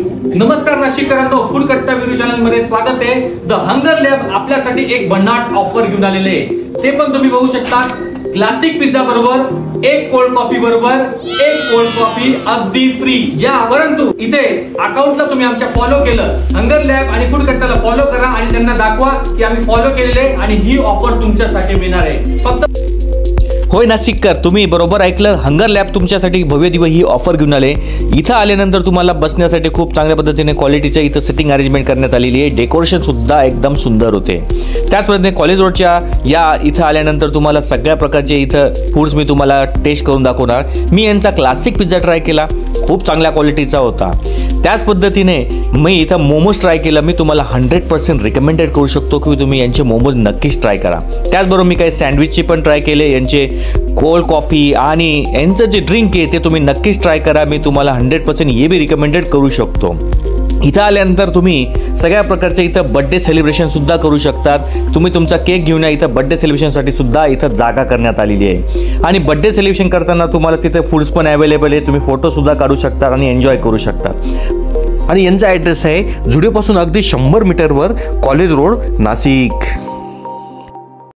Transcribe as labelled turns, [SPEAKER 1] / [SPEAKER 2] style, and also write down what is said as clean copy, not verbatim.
[SPEAKER 1] नमस्कार नाशिककरांनो, फूड कट्टा video channel मध्ये स्वागत आहे। द हंगर लॅब आपल्यासाठी एक भन्नाट ऑफर घेऊन आलेले आहे। ते पण तुम्ही बघू शकता। क्लासिक पिझ्झा बरोबर एक कोल्ड कॉफी बरोबर एक कोल्ड कॉफी अगदी फ्री। या परंतु इथे अकाउंटला तुम्ही आमच्या फॉलो केलं, हंगर लॅब आणि फूड कट्टाला फॉलो करा आणि त्यांना दाखवा की आम्ही फॉलो केलेले आणि ही ऑफर तुमच्यासाठी मिळणार आहे। फक्त
[SPEAKER 2] होय नाशिककर, तुम्ही बरोबर ऐकलं। हंगर लॅब तुमच्यासाठी भव्य दिव्य ही ऑफर घेऊन आले। इथं आल्यानंतर तुम्हाला बसण्यासाठी खूप चांगल्या पद्धतीने क्वालिटीच्या इथं सिटिंग अरेंजमेंट करण्यात आलेली आहे। डेकोरेशन सुद्धा एकदम सुंदर होते। त्याच पद्धतीने कॉलेज रोडच्या या इथं आल्यानंतर तुम्हाला सगळ्या प्रकारचे इथं फूड्स मी तुम्हाला टेस्ट करून दाखवणार। मी यांचा क्लासिक पिझ्झा ट्राय केला, खूप चांगल्या क्वालिटीचा होता। त्याच पद्धतीने मी इथं मोमोज ट्राय केला। मी तुम्हाला 100% रिकमेंडेड करू शकतो की तुम्ही यांचे मोमोज नक्कीच ट्राय करा। त्याचबरोबर मी काही सँडविचचे पण ट्राय केले, यांचे कोल्ड कॉफी आणि यांचं जे ड्रिंक आहे ते तुम्ही नक्कीच ट्राय करा। मी तुम्हाला 100% हे बी रिकमेंडेड करू शकतो। इथं आल्यानंतर तुम्ही सगळ्या प्रकारचे इथं बर्थडे सेलिब्रेशन सुद्धा करू शकतात। तुम्ही तुमचा केक घेऊन या। इथं बर्थडे सेलिब्रेशनसाठी सुद्धा इथं जागा करण्यात आलेली आहे आणि बर्थडे सेलिब्रेशन करताना तुम्हाला तिथे फूड्स पण अवेलेबल आहे। तुम्ही फोटो सुद्धा काढू शकता आणि एन्जॉय करू शकता। आणि यांचा ॲड्रेस आहे जुडिओपासून अगदी 100 मीटरवर, कॉलेज रोड, नाशिक।